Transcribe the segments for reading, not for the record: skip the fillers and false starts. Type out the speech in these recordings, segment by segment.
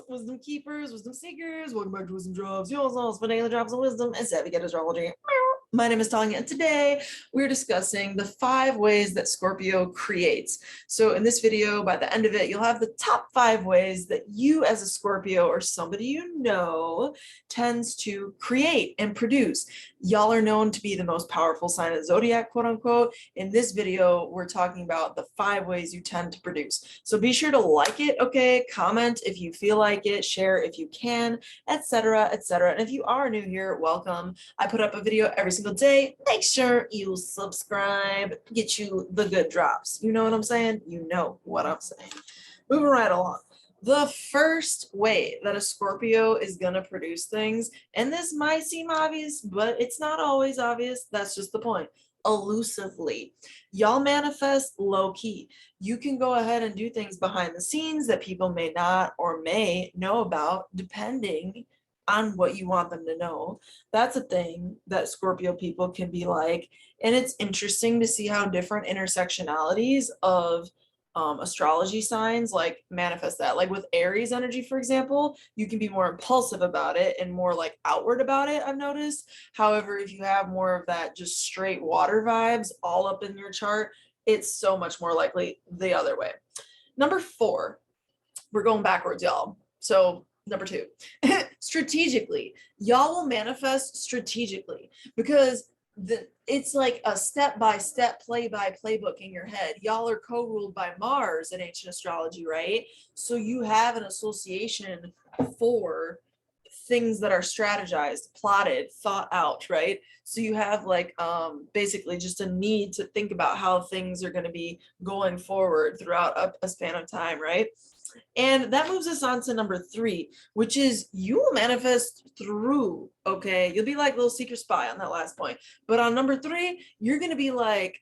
Wisdom keepers, wisdom seekers, welcome back to Wisdom Drops, your soul's for daily drops of wisdom and savvy get astrology. My name is Tanya, and today we're discussing the 5 ways that Scorpio creates. So in this video, by the end of it, you'll have the top 5 ways that you as a Scorpio or somebody you know tends to create and produce. Y'all are known to be the most powerful sign of the zodiac, quote unquote. In this video, we're talking about the 5 ways you tend to produce. So be sure to like it, okay? Comment if you feel like it, share if you can, etc., etc. And if you are new here, welcome. I put up a video every single day. Make sure you subscribe, get you the good drops. You know what I'm saying? You know what I'm saying. Moving right along. The first way that a Scorpio is going to produce things, and this might seem obvious, but it's not always obvious. That's just the point. Elusively. Y'all manifest low key. You can go ahead and do things behind the scenes that people may not or may know about, depending on what you want them to know. That's a thing that Scorpio people can be like. And it's interesting to see how different intersectionalities of astrology signs like manifest that. Like with Aries energy, for example, you can be more impulsive about it and more like outward about it, I've noticed. However, if you have more of that just straight water vibes all up in your chart, it's so much more likely the other way. Number 4, we're going backwards, y'all. So number 2, strategically, y'all will manifest strategically because it's like a step-by-step play-by-playbook in your head. Y'all are co-ruled by Mars in ancient astrology, right? So you have an association for things that are strategized, plotted, thought out, right? So you have like basically just a need to think about how things are going to be going forward throughout a span of time, right? And that moves us on to number 3, which is you will manifest through, okay? You'll be like a little secret spy on that last point. But on number 3, you're going to be like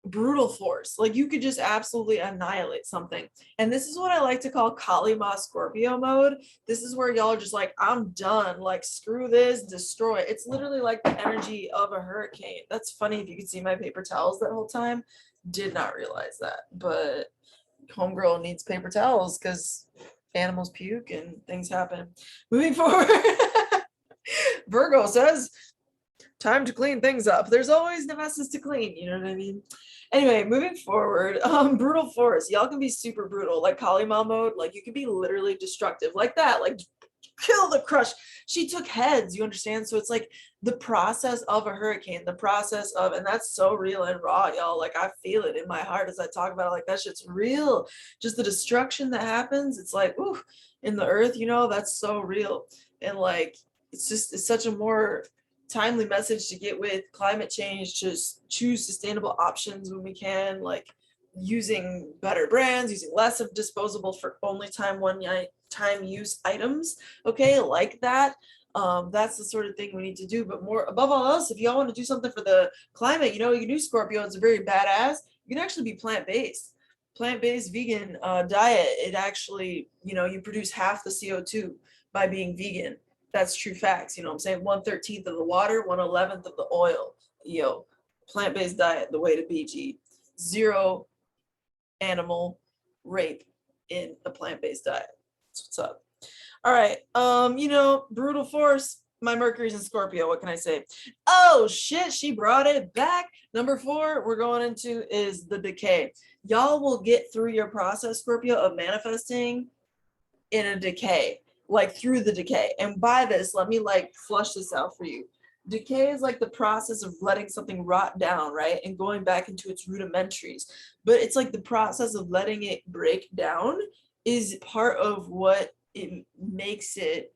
brutal force. Like you could just absolutely annihilate something. And this is what I like to call Kali Ma Scorpio mode. This is where y'all are just like, I'm done. Like, screw this, destroy. It's literally like the energy of a hurricane. That's funny if you could see my paper towels that whole time. Did not realize that. But homegirl needs paper towels because animals puke and things happen. Moving forward. Virgo says, time to clean things up. There's always messes to clean, you know what I mean? Anyway, moving forward, brutal force. Y'all can be super brutal, like Kali Ma mode. Like you can be literally destructive, like that, like kill the crush. She took heads, you understand? So it's like the process of a hurricane, the process of, and that's so real and raw, y'all. Like I feel it in my heart as I talk about it. Like that shit's real. Just the destruction that happens. It's like, ooh, in the earth, you know, that's so real. And like, it's such a more timely message to get with climate change. Just choose sustainable options when we can, like using better brands, using less of disposable for only time use items, okay, like that. That's the sort of thing we need to do. But more above all else, if y'all want to do something for the climate, you know, you can do Scorpio. It's a very badass. You can actually be plant-based vegan diet. It actually, you know, you produce half the CO2 by being vegan. That's true facts. You know what I'm saying? 1/13 of the water, 1/11 of the oil. Yo, plant-based diet, the way to be, G. 0 animal rape in a plant-based diet. That's what's up. All right. You know, brutal force. My Mercury's in Scorpio. What can I say? Oh shit, she brought it back. Number 4 we're going into is the decay. Y'all will get through your process, Scorpio, of manifesting in a decay, like through the decay. And by this, let me like flush this out for you. Decay is like the process of letting something rot down, right? And going back into its rudimentaries. But it's like the process of letting it break down is part of what it makes it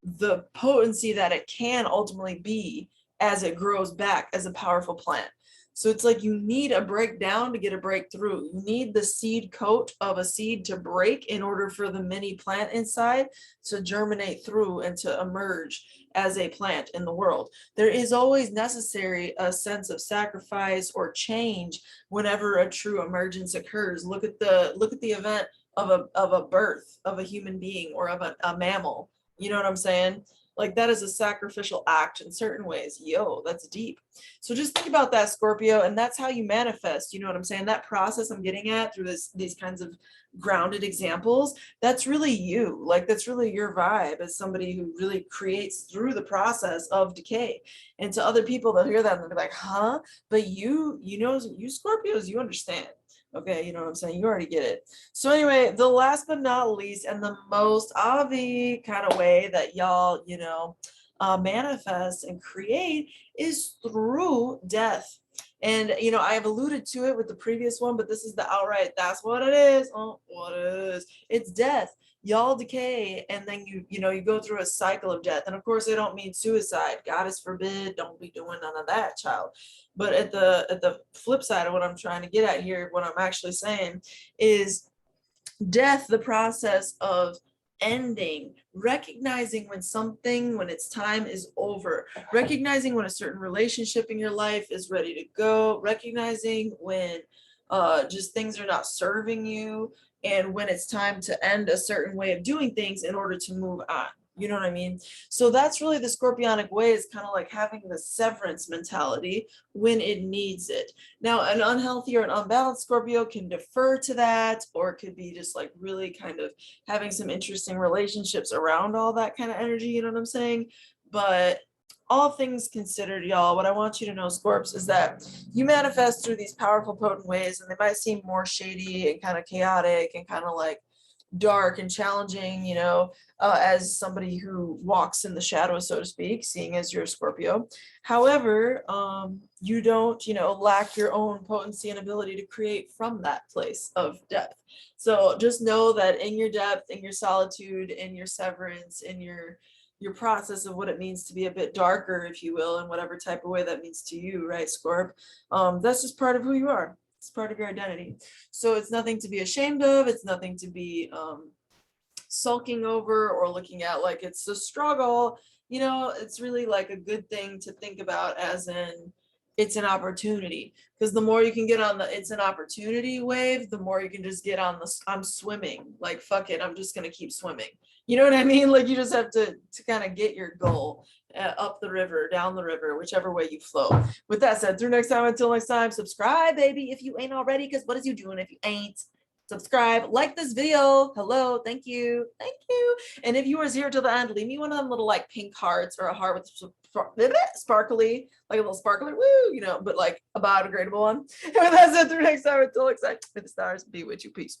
the potency that it can ultimately be as it grows back as a powerful plant. So it's like you need a breakdown to get a breakthrough. You need the seed coat of a seed to break in order for the mini plant inside to germinate through and to emerge as a plant in the world. There is always necessary a sense of sacrifice or change whenever a true emergence occurs. Look at the event of a birth of a human being or of a mammal. You know what I'm saying? Like that is a sacrificial act in certain ways. Yo, that's deep. So just think about that, Scorpio, and that's how you manifest. You know what I'm saying? That process I'm getting at through these kinds of grounded examples, that's really you. Like that's really your vibe as somebody who really creates through the process of decay. And to other people, they'll hear that and they'll be like, huh? But you know, you Scorpios, you understand. Okay, you know what I'm saying? You already get it. So anyway, the last but not least, and the most obvious kind of way that y'all, you know, manifest and create is through death. And you know, I have alluded to it with the previous one, but this is the outright, that's what it is. Oh, what it is. It's death. Y'all decay, and then you know, you go through a cycle of death. And of course, they don't mean suicide. God is forbid, don't be doing none of that, child. But at the flip side of what I'm trying to get at here, what I'm actually saying is death, the process of ending, recognizing when its time is over, recognizing when a certain relationship in your life is ready to go, recognizing when just things are not serving you, and when it's time to end a certain way of doing things in order to move on. You know what I mean? So that's really the Scorpionic way, is kind of like having the severance mentality when it needs it. Now, an unhealthy or an unbalanced Scorpio can defer to that, or it could be just like really kind of having some interesting relationships around all that kind of energy. You know what I'm saying? But all things considered, y'all, what I want you to know, Scorps, is that you manifest through these powerful, potent ways, and they might seem more shady and kind of chaotic and kind of like dark and challenging, you know, as somebody who walks in the shadows, so to speak, seeing as you're a Scorpio. However, you don't, you know, lack your own potency and ability to create from that place of depth. So just know that in your depth, in your solitude, in your severance, in your process of what it means to be a bit darker, if you will, in whatever type of way that means to you, right, Scorp? That's just part of who you are. It's part of your identity. So it's nothing to be ashamed of. It's nothing to be sulking over or looking at like it's a struggle. You know, it's really like a good thing to think about, as in it's an opportunity. Because the more you can get on the it's an opportunity wave, the more you can just get on the I'm swimming. Like, fuck it, I'm just going to keep swimming. You know what I mean? Like, you just have to kind of get your goal up the river, down the river, whichever way you flow. With that said, through next time, until next time, subscribe, baby, if you ain't already, because what is you doing if you ain't? Subscribe, like this video. Hello, thank you. And if you were here till the end, leave me one of them little like pink hearts, or a heart with sparkly, like a little sparkly, woo, you know, but like a biodegradable one. And with that said, through next time, until next time, may the stars be with you. Peace.